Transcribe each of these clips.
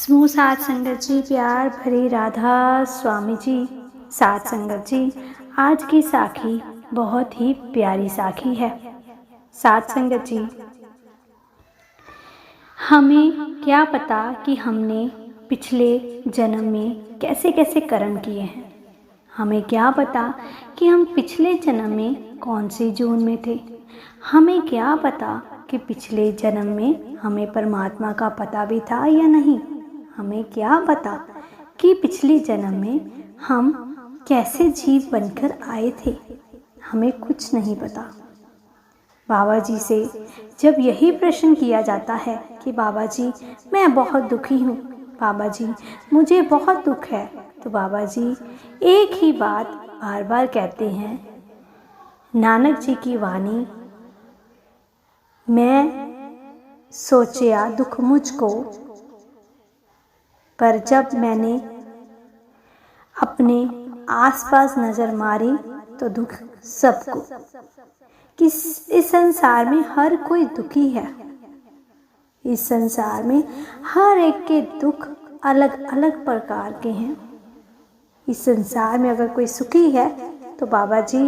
समूह साथ संगत जी, प्यार भरी राधा स्वामी जी। साथ संगत जी, आज की साखी बहुत ही प्यारी साखी है। साथ संगत जी, हमें क्या पता कि हमने पिछले जन्म में कैसे कैसे कर्म किए हैं। हमें क्या पता कि हम पिछले जन्म में कौन सी जून में थे। हमें क्या पता कि पिछले जन्म में हमें परमात्मा का पता भी था या नहीं। हमें क्या पता कि पिछले जन्म में हम कैसे जीव बनकर आए थे। हमें कुछ नहीं पता। बाबा जी से जब यही प्रश्न किया जाता है कि बाबा जी मैं बहुत दुखी हूँ, बाबा जी मुझे बहुत दुख है, तो बाबा जी एक ही बात बार बार कहते हैं। नानक जी की वाणी, मैं सोचिया दुख मुझको, पर जब मैंने अपने आसपास नजर मारी तो दुख सबको। इस संसार में हर कोई दुखी है। इस संसार में हर एक के दुख अलग अलग प्रकार के हैं। इस संसार में अगर कोई सुखी है तो बाबा जी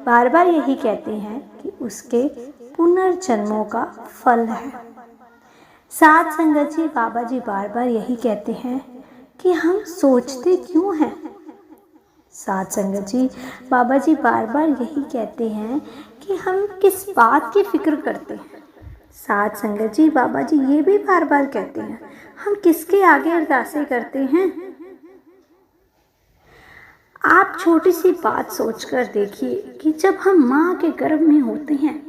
बार बार यही कहते हैं कि उसके पुनर्जन्मों का फल है। साथ संगत जी, बाबा जी बार बार यही कहते हैं कि हम सोचते क्यों हैं। साथ संगत जी, बाबा जी बार बार यही कहते हैं कि हम किस बात की फिक्र करते हैं। साथ संगत जी, बाबा जी ये भी बार बार कहते हैं हम किसके आगे अरदासें करते हैं। आप छोटी सी बात सोचकर देखिए कि जब हम माँ के गर्भ में होते हैं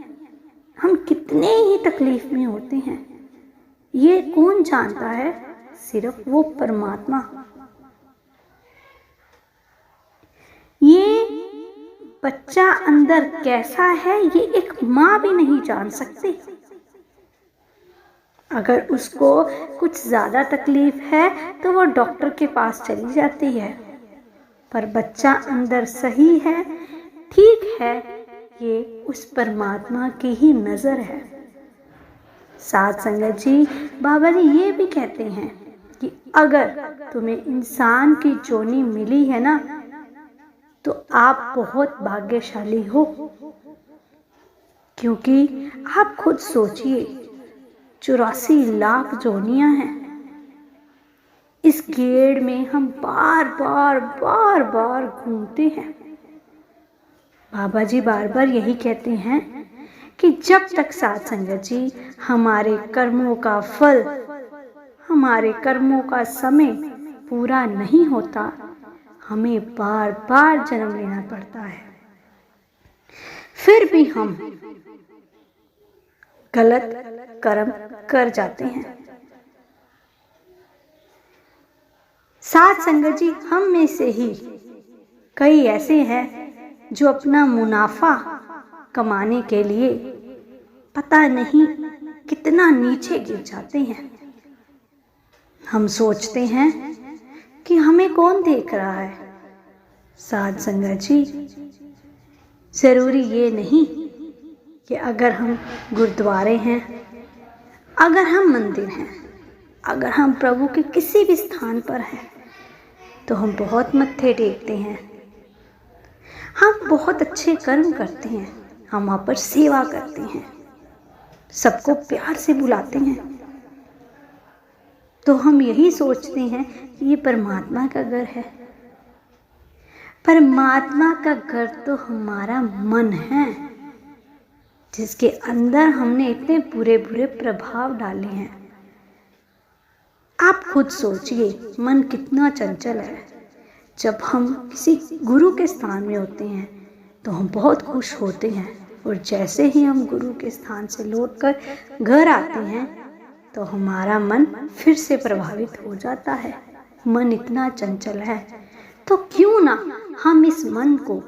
हम कितने ही तकलीफ में होते हैं। ये कौन जानता है? सिर्फ वो परमात्मा। ये बच्चा अंदर कैसा है ये एक माँ भी नहीं जान सकती। अगर उसको कुछ ज्यादा तकलीफ है तो वो डॉक्टर के पास चली जाती है, पर बच्चा अंदर सही है, ठीक है, ये उस परमात्मा की ही नजर है। साथ संगत जी, बाबा जी ये भी कहते हैं कि अगर तुम्हें इंसान की जोनी मिली है ना तो आप बहुत भाग्यशाली हो, क्योंकि आप खुद सोचिए 84 लाख जोनियां हैं। इस गेड़ में हम बार बार घूमते हैं। बाबा जी बार बार यही कहते हैं कि जब तक साथ संगत जी हमारे कर्मों का फल, हमारे कर्मों का समय पूरा नहीं होता, हमें बार बार जन्म लेना पड़ता है। फिर भी हम गलत कर्म कर जाते हैं। साथ संगत जी, हम में से ही कई ऐसे हैं जो अपना मुनाफा कमाने के लिए पता नहीं कितना नीचे गिर जाते हैं। हम सोचते हैं कि हमें कौन देख रहा है। साथ संगत जी, जरूरी ये नहीं कि अगर हम गुरुद्वारे हैं, अगर हम मंदिर हैं, अगर हम प्रभु के किसी भी स्थान पर हैं तो हम बहुत मत्थे टेकते हैं, हम बहुत अच्छे कर्म करते हैं, हम वहाँ पर सेवा करते हैं, सबको प्यार से बुलाते हैं, तो हम यही सोचते हैं कि ये परमात्मा का घर है। परमात्मा का घर तो हमारा मन है, जिसके अंदर हमने इतने बुरे बुरे प्रभाव डाले हैं। आप खुद सोचिए मन कितना चंचल है। जब हम किसी गुरु के स्थान में होते हैं तो हम बहुत खुश होते हैं, और जैसे ही हम गुरु के स्थान से लौटकर घर आते हैं तो हमारा मन फिर से प्रभावित हो जाता है। मन इतना चंचल है, तो क्यों ना हम इस मन को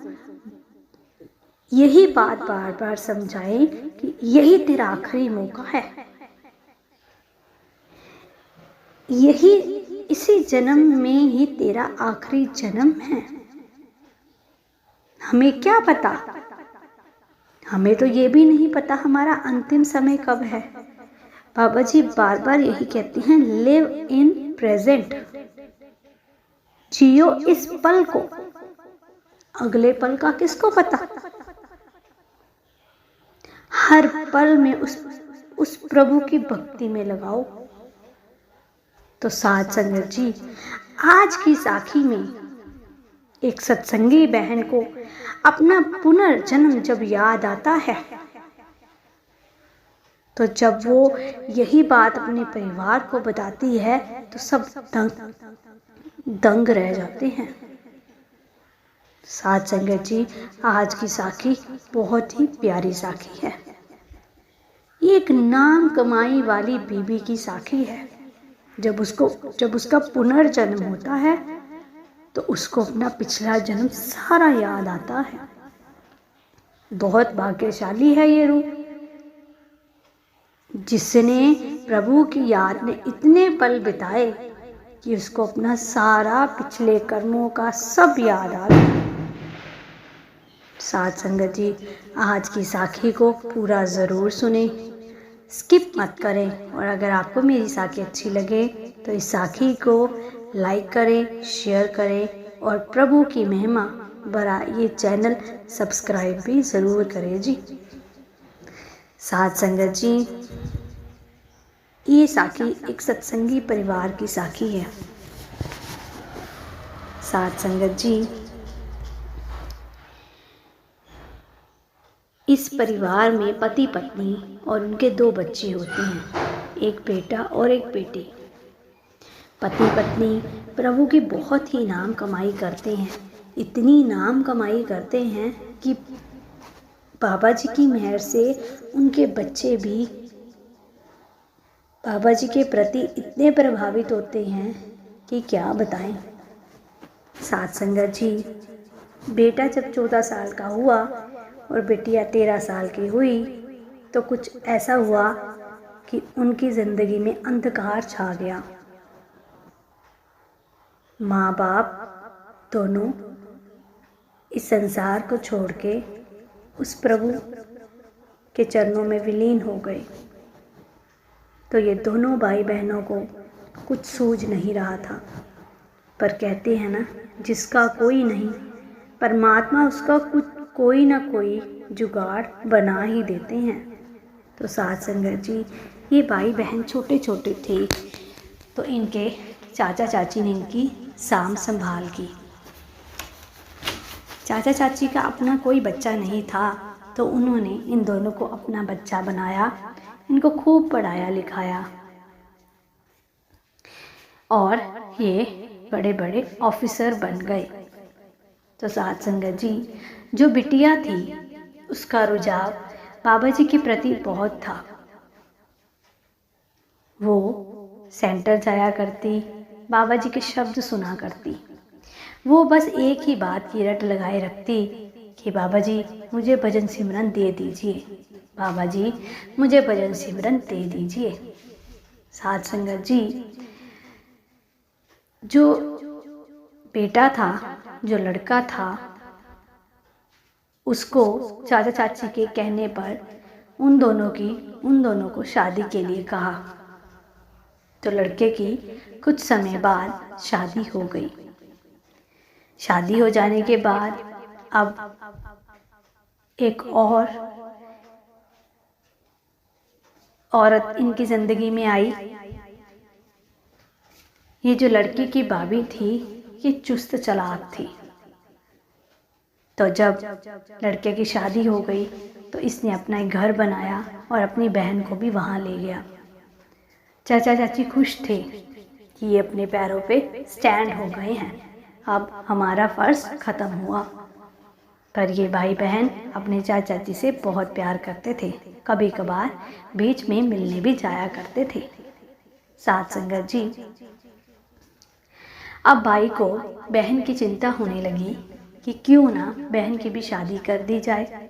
यही बात बार बार समझाएं कि यही तेरा आखिरी मौका है, यही इसी जन्म में ही तेरा आखिरी जन्म है। हमें क्या पता, हमें तो ये भी नहीं पता हमारा अंतिम समय कब है। बाबा जी बार बार यही कहते हैं, लिव इन प्रेजेंट, जियो इस पल को, अगले पल का किसको पता। हर पल में उस प्रभु की भक्ति में लगाओ। तो साथ संगत जी, आज की साखी में एक सत्संगी बहन को अपना पुनर्जन्म जब याद आता है, तो जब वो यही बात अपने परिवार को बताती है तो सब दंग रह जाते हैं। साथ संगत जी, आज की साखी बहुत ही प्यारी साखी है। एक नाम कमाई वाली बीबी की साखी है। जब उसका पुनर्जन्म होता है तो उसको अपना पिछला जन्म सारा याद आता है। बहुत भाग्यशाली है ये रूह, जिसने प्रभु की याद में इतने पल बिताए कि उसको अपना सारा पिछले कर्मों का सब याद आ गया। साथ संगत जी, आज की साखी को पूरा ज़रूर सुने, स्किप मत करें। और अगर आपको मेरी साखी अच्छी लगे तो इस साखी को लाइक करें, शेयर करें और प्रभु की महिमा बड़ा ये चैनल सब्सक्राइब भी ज़रूर करें जी। साथ संगत जी, ये साखी एक सत्संगी परिवार की साखी है। साथ संगत जी, इस परिवार में पति पत्नी और उनके 2 बच्चे होते हैं, एक बेटा और एक बेटी। पति पत्नी प्रभु की बहुत ही नाम कमाई करते हैं। इतनी नाम कमाई करते हैं कि बाबा जी की मेहर से उनके बच्चे भी बाबा जी के प्रति इतने प्रभावित होते हैं कि क्या बताएं। साथ संगत जी, बेटा जब 14 साल का हुआ और बेटियां 13 साल की हुई तो कुछ ऐसा हुआ कि उनकी ज़िंदगी में अंधकार छा गया। माँ बाप दोनों इस संसार को छोड़ के उस प्रभु के चरणों में विलीन हो गए। तो ये दोनों भाई बहनों को कुछ सूझ नहीं रहा था। पर कहते हैं ना, जिसका कोई नहीं परमात्मा उसका कोई ना कोई जुगाड़ बना ही देते हैं। तो साथ संगत जी, ये भाई बहन छोटे छोटे थे तो इनके चाचा चाची ने इनकी साम संभाल की। चाचा चाची का अपना कोई बच्चा नहीं था तो उन्होंने इन दोनों को अपना बच्चा बनाया, इनको खूब पढ़ाया लिखाया और ये बड़े बड़े ऑफिसर बन गए। तो साथ संगत जी, जो बिटिया थी उसका रुझाव बाबा जी के प्रति बहुत था। वो सेंटर जाया करती, बाबा जी के शब्द सुना करती। वो बस एक ही बात की रट लगाए रखती कि बाबा जी मुझे भजन सिमरन दे दीजिए, बाबा जी मुझे भजन सिमरन दे दीजिए। साथ संगत जी, जो बेटा था, जो लड़का था, उसको चाचा चाची के कहने पर उन दोनों को शादी के लिए कहा। तो लड़के की कुछ समय बाद शादी हो गई। शादी हो जाने के बाद अब एक और औरत इनकी ज़िंदगी में आई। ये जो लड़की की भाभी थी, ये चुस्त चालाक थी। तो जब लड़के की शादी हो गई तो इसने अपना एक घर बनाया और अपनी बहन को भी वहाँ ले गया। चाचा चाची खुश थे कि ये अपने पैरों पे स्टैंड हो गए हैं, अब हमारा फ़र्ज ख़त्म हुआ। पर ये भाई बहन अपने चाचा चाची से बहुत प्यार करते थे, कभी कभार बीच में मिलने भी जाया करते थे। साथ संगत जी, अब भाई को बहन की चिंता होने लगी कि क्यों ना बहन की भी शादी कर दी जाए।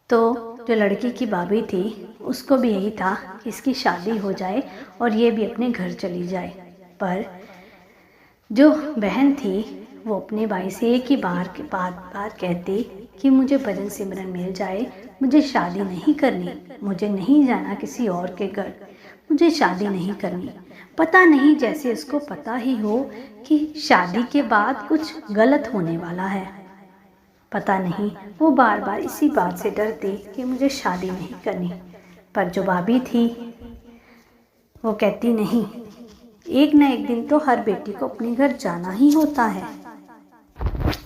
तो जो लड़की की भाभी थी उसको भी यही था कि इसकी शादी हो जाए और ये भी अपने घर चली जाए। पर जो बहन थी वो अपने भाई से एक ही बार कहती कि मुझे भजन सिमरन मिल जाए, मुझे शादी नहीं करनी, मुझे नहीं जाना किसी और के घर, मुझे शादी नहीं करनी। पता नहीं, जैसे उसको पता ही हो कि शादी के बाद कुछ गलत होने वाला है। पता नहीं, वो बार बार इसी बात से डरती कि मुझे शादी नहीं करनी। पर जो भाभी थी वो कहती नहीं, एक न एक दिन तो हर बेटी को अपने घर जाना ही होता है।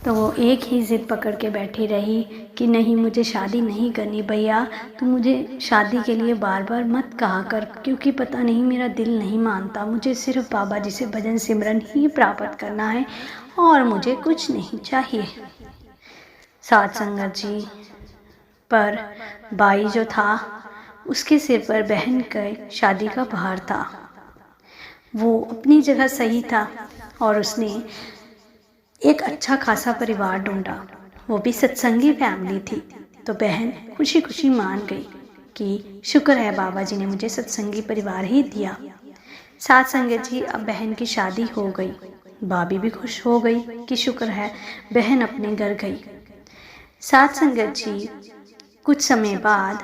तो वो एक ही ज़िद पकड़ के बैठी रही कि नहीं, मुझे शादी नहीं करनी। भैया तू मुझे शादी के लिए बार बार मत कहा कर, क्योंकि पता नहीं मेरा दिल नहीं मानता। मुझे सिर्फ बाबा जी से भजन सिमरन ही प्राप्त करना है और मुझे कुछ नहीं चाहिए। साथ संगत जी, पर बाई जो था उसके सिर पर बहन के शादी का भार था। वो अपनी जगह सही था और उसने एक अच्छा खासा परिवार ढूंढा, वो भी सत्संगी फैमिली थी। तो बहन खुशी खुशी मान गई कि शुक्र है बाबा जी ने मुझे सत्संगी परिवार ही दिया। साथ संगत जी, अब बहन की शादी हो गई। भाभी भी खुश हो गई कि शुक्र है बहन अपने घर गई। साथ संगत जी, कुछ समय बाद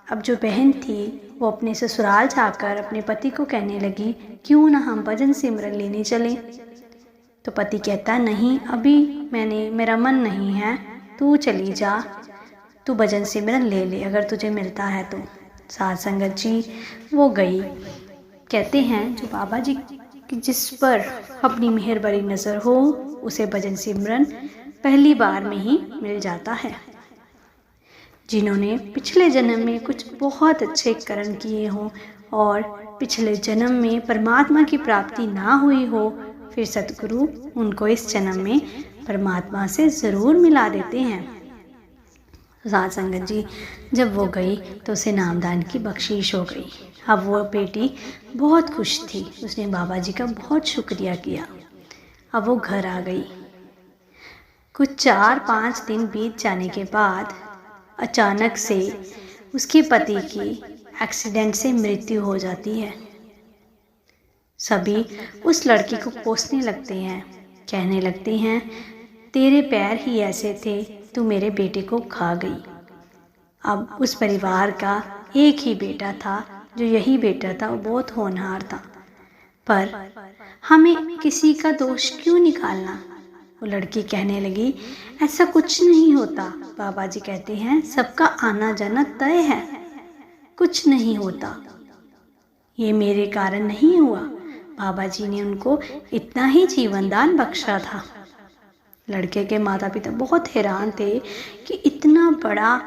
अब जो बहन थी वो अपने ससुराल जाकर अपने पति को कहने लगी, क्यों ना हम भजन सिमरन लेने चलें। तो पति कहता, नहीं अभी मेरा मन नहीं है, तू चली जा, तू भजन सिमरन ले ले अगर तुझे मिलता है तो। साथ संगत जी, वो गई। कहते हैं जो बाबा जी की जिस पर अपनी मेहर भरी नज़र हो उसे भजन सिमरन पहली बार में ही मिल जाता है। जिन्होंने पिछले जन्म में कुछ बहुत अच्छे कर्म किए हों और पिछले जन्म में परमात्मा की प्राप्ति ना हुई हो, फिर सतगुरु उनको इस जन्म में परमात्मा से ज़रूर मिला देते हैं। साथ संगत जी, जब वो गई तो उसे नामदान की बख्शीश हो गई। अब वो बेटी बहुत खुश थी, उसने बाबा जी का बहुत शुक्रिया किया। अब वो घर आ गई। कुछ 4-5 दिन बीत जाने के बाद अचानक से उसके पति की एक्सीडेंट से मृत्यु हो जाती है। सभी उस लड़की को कोसने लगते हैं, कहने लगते हैं, तेरे पैर ही ऐसे थे, तू मेरे बेटे को खा गई। अब उस परिवार का एक ही बेटा था, जो यही बेटा था वो बहुत होनहार था, पर हमें किसी का दोष क्यों निकालना। वो लड़की कहने लगी, ऐसा कुछ नहीं होता। बाबा जी कहते हैं, सबका आना जाना तय है, कुछ नहीं होता, ये मेरे कारण नहीं हुआ। बाबा जी ने उनको इतना ही जीवन दान बख्शा था। लड़के के माता पिता बहुत हैरान थे कि इतना बड़ा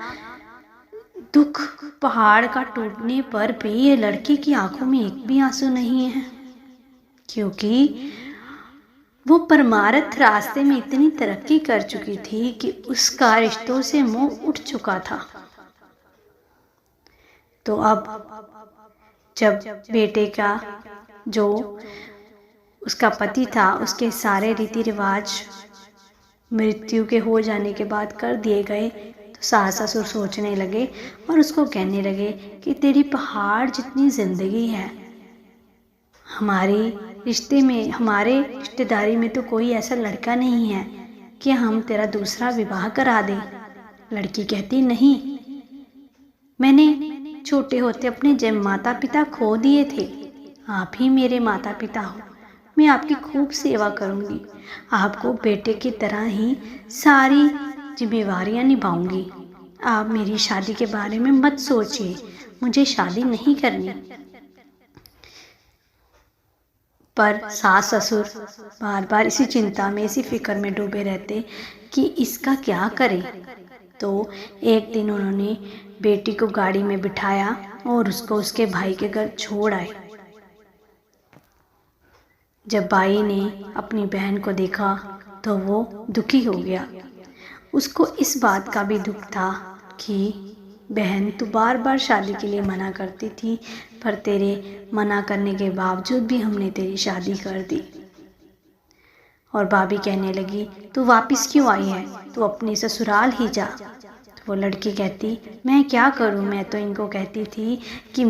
दुख, पहाड़ का टूटने पर भी ये लड़की की आंखों में एक भी आंसू नहीं है, क्योंकि वो परमार्थ रास्ते में इतनी तरक्की कर चुकी थी कि उसका रिश्तों से मोह उठ चुका था। तो अब जब बेटे का जो उसका पति था, उसके सारे रीति रिवाज मृत्यु के हो जाने के बाद कर दिए गए, तो सास ससुर सोचने लगे और उसको कहने लगे कि तेरी पहाड़ जितनी जिंदगी है, हमारे रिश्तेदारी में तो कोई ऐसा लड़का नहीं है कि हम तेरा दूसरा विवाह करा दें। लड़की कहती, नहीं, मैंने छोटे होते अपने माता पिता खो दिए थे, आप ही मेरे माता पिता हो, मैं आपकी खूब सेवा करूंगी, आपको बेटे की तरह ही सारी जिम्मेवारियां निभाऊंगी। आप मेरी शादी के बारे में मत सोचिए, मुझे शादी नहीं करनी। पर सास ससुर बार बार इसी चिंता में, इसी फिक्र में डूबे रहते कि इसका क्या करें। तो एक दिन उन्होंने बेटी को गाड़ी में बिठाया और उसको उसके भाई के घर छोड़ आए। जब भाई ने अपनी बहन को देखा तो वो दुखी हो गया। उसको इस बात का भी दुख था कि बहन, तू बार बार शादी के लिए मना करती थी, पर तेरे मना करने के बावजूद भी हमने तेरी शादी कर दी। और भाभी कहने लगी, तू वापस क्यों आई है, तू अपने ससुराल ही जा। तो वो लड़की कहती, मैं क्या करूं, मैं तो इनको कहती थी कि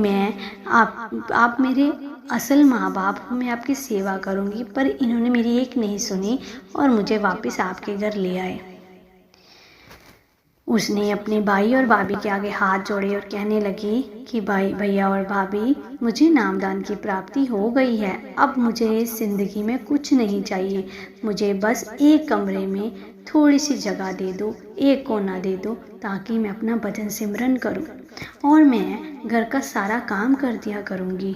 आप मेरे असल माँ बाप हो, मैं आपकी सेवा करूंगी, पर इन्होंने मेरी एक नहीं सुनी और मुझे वापस आपके घर ले आए। उसने अपने भाई और भाभी के आगे हाथ जोड़े और कहने लगी कि भाई भैया और भाभी, मुझे नामदान की प्राप्ति हो गई है। अब मुझे इस ज़िंदगी में कुछ नहीं चाहिए। मुझे बस एक कमरे में थोड़ी सी जगह दे दो, एक कोना दे दो, ताकि मैं अपना भजन सिमरन करूं और मैं घर का सारा काम कर दिया करूंगी।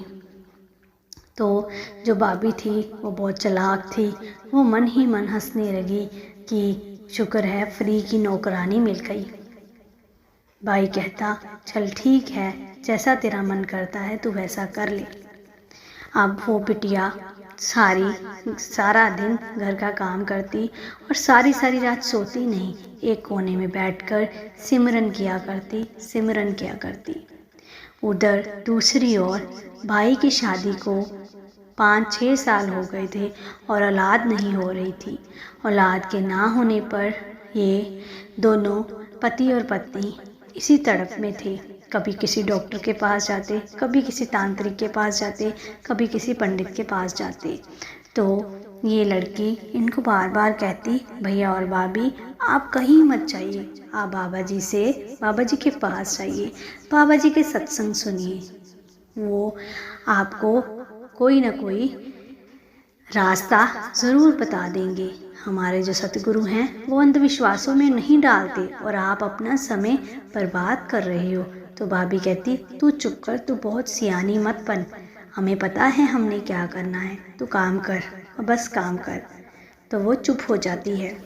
तो जो भाभी थी वो बहुत चालाक थी। वो मन ही मन हंसने लगी कि शुक्र है फ्री की नौकरानी मिल गई। भाई कहता, चल ठीक है, जैसा तेरा मन करता है तू वैसा कर ले। अब वो बिटिया सारा दिन घर का काम करती और सारी सारी रात सोती नहीं, एक कोने में बैठकर सिमरन किया करती। उधर दूसरी ओर भाई की शादी को 5-6 साल हो गए थे और औलाद नहीं हो रही थी। औलाद के ना होने पर ये दोनों पति और पत्नी इसी तड़प में थे। कभी किसी डॉक्टर के पास जाते, कभी किसी तांत्रिक के पास जाते, कभी किसी पंडित के पास जाते। तो ये लड़की इनको बार बार कहती, भैया और भाभी आप कहीं मत जाइए, आप बाबा जी के पास जाइए, बाबा जी के सत्संग सुनिए, वो आपको कोई ना कोई रास्ता ज़रूर बता देंगे। हमारे जो सतगुरु हैं वो अंधविश्वासों में नहीं डालते और आप अपना समय बर्बाद कर रहे हो। तो भाभी कहती, तू चुप कर, तू बहुत सियानी मत बन, हमें पता है हमने क्या करना है, तू काम कर और बस काम कर। तो वो चुप हो जाती है।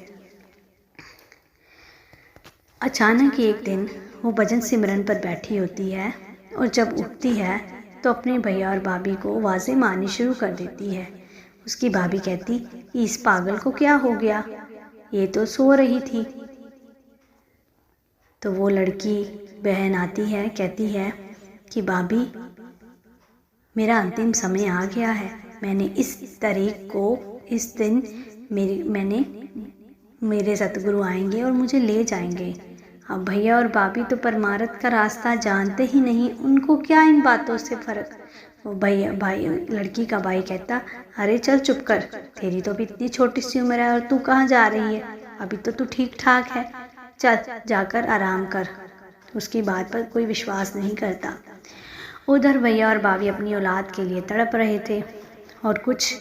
अचानक एक दिन वो भजन सिमरन पर बैठी होती है और जब उठती है तो अपने भैया और भाभी को आवाज़ें मारनी शुरू कर देती है। उसकी भाभी कहती, इस पागल को क्या हो गया, ये तो सो रही थी। तो वो लड़की बहन आती है, कहती है कि भाभी मेरा अंतिम समय आ गया है, मैंने इस तारीख को, इस दिन मेरे सतगुरु आएंगे और मुझे ले जाएंगे। अब भैया और भाभी तो परमार्थ का रास्ता जानते ही नहीं, उनको क्या इन बातों से फ़र्क। वो भाई लड़की का भाई कहता, अरे चल चुप कर, तेरी तो अभी इतनी छोटी सी उम्र है और तू कहाँ जा रही है, अभी तो तू ठीक ठाक है, चल जाकर आराम कर। उसकी बात पर कोई विश्वास नहीं करता। उधर भैया और भाभी अपनी औलाद के लिए तड़प रहे थे और कुछ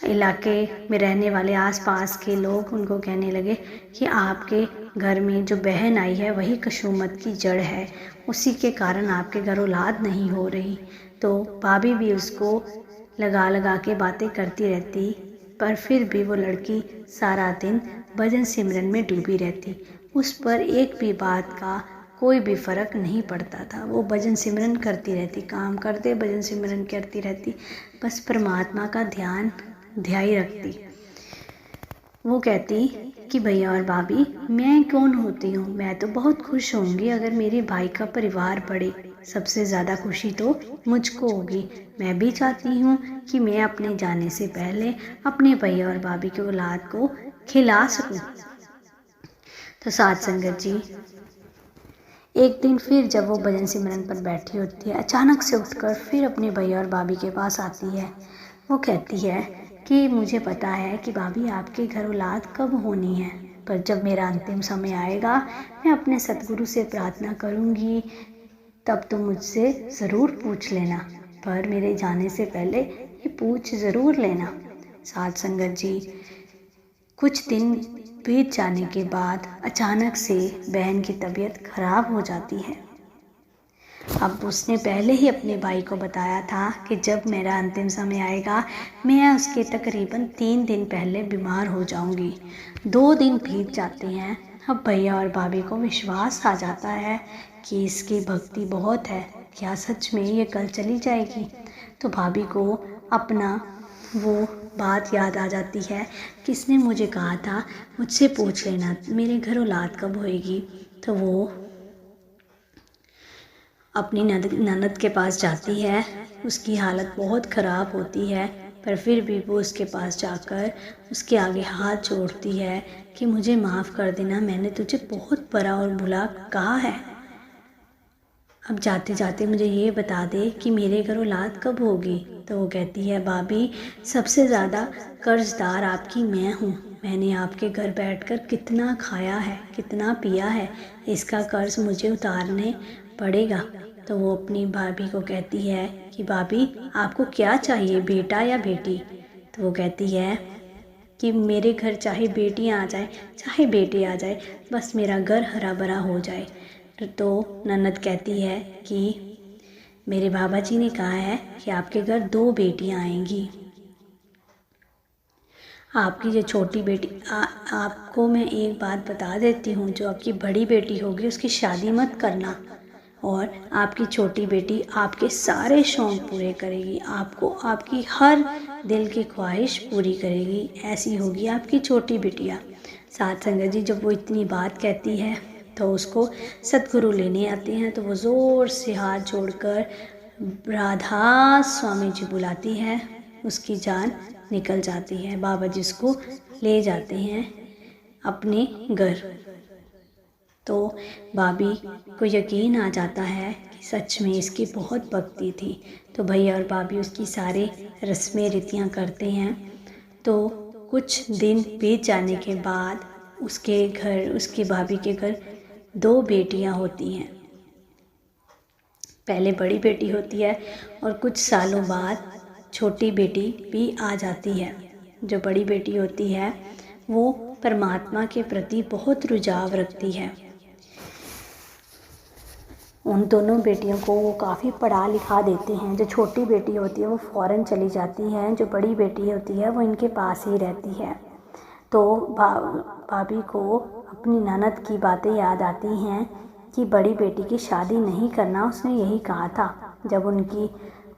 इलाके में रहने वाले आसपास के लोग उनको कहने लगे कि आपके घर में जो बहन आई है वही कसूमत की जड़ है, उसी के कारण आपके घर औलाद नहीं हो रही। तो भाभी भी उसको लगा लगा के बातें करती रहती, पर फिर भी वो लड़की सारा दिन भजन सिमरन में डूबी रहती। उस पर एक भी बात का कोई भी फ़र्क नहीं पड़ता था। वो भजन सिमरन करती रहती, काम करते भजन सिमरन करती रहती, बस परमात्मा का ध्यान ध्याई रखती। वो कहती कि भैया और भाभी मैं कौन होती हूँ, मैं तो बहुत खुश होंगी अगर मेरे भाई का परिवार बढ़े, सबसे ज़्यादा खुशी तो मुझको होगी। मैं भी चाहती हूँ कि मैं अपने जाने से पहले अपने भैया और भाभी की औलाद को खिला सकूँ। तो साथ संगत जी, एक दिन फिर जब वो भजन सिमरन पर बैठी होती है, अचानक से उठकर फिर अपने भैया और भाभी के पास आती है। वो कहती है कि मुझे पता है कि भाभी आपके घर औलाद कब होनी है, पर जब मेरा अंतिम समय आएगा मैं अपने सतगुरु से प्रार्थना करूँगी, तब तो मुझसे ज़रूर पूछ लेना, पर मेरे जाने से पहले ये पूछ ज़रूर लेना। साथ संगत जी, कुछ दिन बीत जाने के बाद अचानक से बहन की तबीयत खराब हो जाती है। अब उसने पहले ही अपने भाई को बताया था कि जब मेरा अंतिम समय आएगा मैं उसके तकरीबन 3 दिन पहले बीमार हो जाऊंगी। 2 दिन बीत जाते हैं। अब भैया और भाभी को विश्वास आ जाता है कि इसकी भक्ति बहुत है, क्या सच में ये कल चली जाएगी। तो भाभी को अपना वो बात याद आ जाती है, किसने मुझे कहा था मुझसे पूछ लेना मेरे घर औलाद कब होएगी। तो वो अपनी ननद के पास जाती है। उसकी हालत बहुत ख़राब होती है, पर फिर भी वो उसके पास जाकर उसके आगे हाथ जोड़ती है कि मुझे माफ़ कर देना, मैंने तुझे बहुत बड़ा और बुरा कहा है। अब जाते जाते मुझे ये बता दे कि मेरे घर औलाद कब होगी। तो वो कहती है, भाभी सबसे ज़्यादा कर्जदार आपकी मैं हूँ, मैंने आपके घर बैठकर कितना खाया है, कितना पिया है, इसका कर्ज मुझे उतारने पड़ेगा। तो वो अपनी भाभी को कहती है कि भाभी आपको क्या चाहिए, बेटा या बेटी? तो वो कहती है कि मेरे घर चाहे बेटियां आ जाए चाहे बेटे आ जाए, बस मेरा घर हरा भरा हो जाए। तो ननद कहती है कि मेरे बाबा जी ने कहा है कि आपके घर 2 बेटियां आएंगी। आपकी जो छोटी बेटी आपको मैं एक बात बता देती हूँ, जो आपकी बड़ी बेटी होगी उसकी शादी मत करना, और आपकी छोटी बेटी आपके सारे शौक़ पूरे करेगी, आपको आपकी हर दिल की ख्वाहिश पूरी करेगी। ऐसी होगी आपकी छोटी बिटिया। साथ संगत जी, जब वो इतनी बात कहती है तो उसको सतगुरु लेने आते हैं। तो वो ज़ोर से हाथ जोड़कर राधा स्वामी जी बुलाती है, उसकी जान निकल जाती है। बाबा जी उसको ले जाते हैं अपने घर। तो भाभी को यकीन आ जाता है कि सच में इसकी बहुत भक्ति थी। तो भैया और भाभी उसकी सारे रस्में रीतियाँ करते हैं। तो कुछ दिन बीत जाने के बाद उसके घर, उसकी भाभी के घर 2 बेटियां होती हैं। पहले बड़ी बेटी होती है और कुछ सालों बाद छोटी बेटी भी आ जाती है। जो बड़ी बेटी होती है वो परमात्मा के प्रति बहुत रुझाव रखती है। उन दोनों बेटियों को वो काफ़ी पढ़ा लिखा देते हैं। जो छोटी बेटी होती है वो फ़ौरन चली जाती है, जो बड़ी बेटी होती है वो इनके पास ही रहती है। तो भाभी को अपनी ननद की बातें याद आती हैं कि बड़ी बेटी की शादी नहीं करना, उसने यही कहा था जब उनकी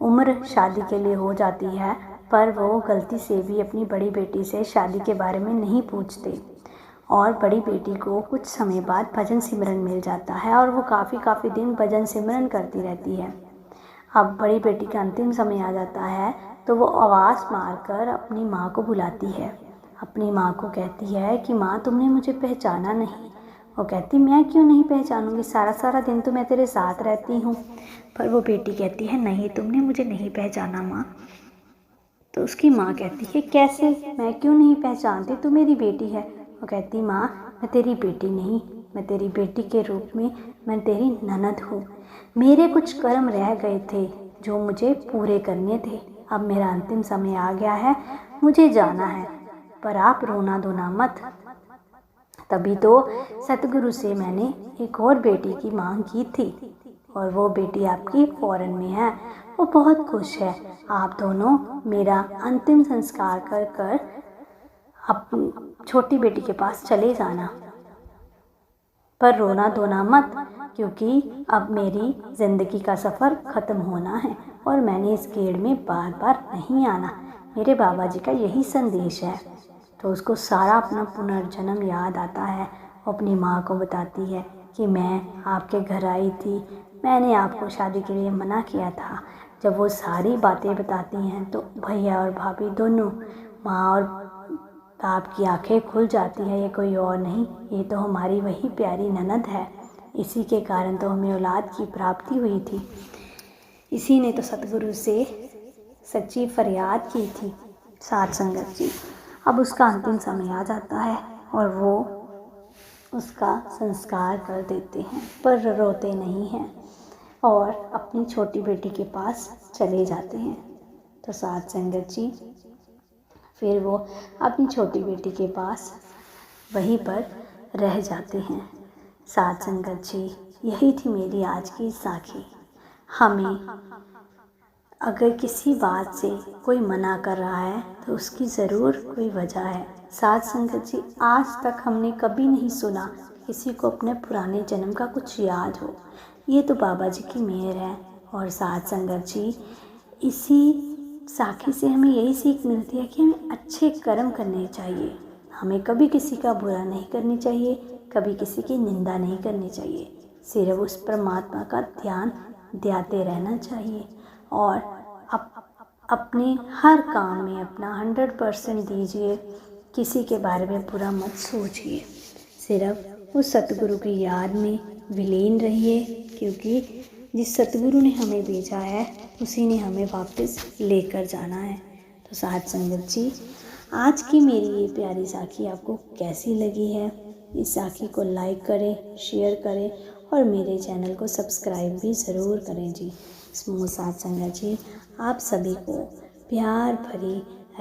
उम्र शादी के लिए हो जाती है। पर वो गलती से भी अपनी बड़ी बेटी से शादी के बारे में नहीं पूछते, और बड़ी बेटी को कुछ समय बाद भजन सिमरन मिल जाता है और वो काफ़ी दिन भजन सिमरन करती रहती है। अब बड़ी बेटी का अंतिम समय आ जाता है तो वो आवाज़ मारकर अपनी माँ को बुलाती है। अपनी माँ को कहती है कि माँ, तुमने मुझे पहचाना नहीं। वो कहती, मैं क्यों नहीं पहचानूंगी, सारा दिन तो मैं तेरे साथ रहती हूँ। पर वो बेटी कहती है, नहीं, तुमने मुझे नहीं पहचाना माँ। तो उसकी माँ कहती है, कैसे, मैं क्यों नहीं पहचानती, तू मेरी बेटी है। वो कहती, माँ, मैं तेरी बेटी नहीं, मैं तेरी बेटी के रूप में मैं तेरी ननद हूँ। मेरे कुछ कर्म रह गए थे जो मुझे पूरे करने थे। अब मेरा अंतिम समय आ गया है, मुझे जाना है, पर आप रोना धोना मत। तभी तो सतगुरु से मैंने एक और बेटी की मांग की थी और वो बेटी आपकी फॉरेन में है। वो बहुत खुश है। आप दोनों मेरा अंतिम संस्कार कर कर अपनी छोटी बेटी के पास चले जाना, पर रोना धोना मत, क्योंकि अब मेरी ज़िंदगी का सफ़र ख़त्म होना है और मैंने इस गेड़ में बार बार नहीं आना। मेरे बाबा जी का यही संदेश है। तो उसको सारा अपना पुनर्जन्म याद आता है। वो अपनी माँ को बताती है कि मैं आपके घर आई थी, मैंने आपको शादी के लिए मना किया था। जब वो सारी बातें बताती हैं तो भैया और भाभी दोनों, माँ और बाप की आंखें खुल जाती है। ये कोई और नहीं, ये तो हमारी वही प्यारी ननद है। इसी के कारण तो हमें औलाद की प्राप्ति हुई थी। इसी ने तो सतगुरु से सच्ची फरियाद की थी। साथ संगत जी, अब उसका अंतिम समय आ जाता है और वो उसका संस्कार कर देते हैं, पर रोते नहीं हैं और अपनी छोटी बेटी के पास चले जाते हैं। तो साथ संगत जी, फिर वो अपनी छोटी बेटी के पास वहीं पर रह जाते हैं। साथ संगत जी, यही थी मेरी आज की साखी। हमें अगर किसी बात से कोई मना कर रहा है तो उसकी ज़रूर कोई वजह है। साथ संगत जी, आज तक हमने कभी नहीं सुना किसी को अपने पुराने जन्म का कुछ याद हो। ये तो बाबा जी की मेहर है। और साथ संगत जी, इसी साखी से हमें यही सीख मिलती है कि हमें अच्छे कर्म करने चाहिए। हमें कभी किसी का बुरा नहीं करनी चाहिए, कभी किसी की निंदा नहीं करनी चाहिए। सिर्फ उस परमात्मा का ध्यान देते रहना चाहिए और अपने हर काम में अपना 100% दीजिए। किसी के बारे में बुरा मत सोचिए, सिर्फ उस सतगुरु की याद में विलीन रहिए, क्योंकि जिस सतगुरु ने हमें भेजा है उसी ने हमें वापस लेकर जाना है। तो साथ संगत जी, आज की मेरी ये प्यारी साखी आपको कैसी लगी है? इस साखी को लाइक करें, शेयर करें और मेरे चैनल को सब्सक्राइब भी ज़रूर करें जी। साथ संगत जी, आप सभी को प्यार भरी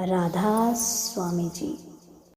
राधा स्वामी जी।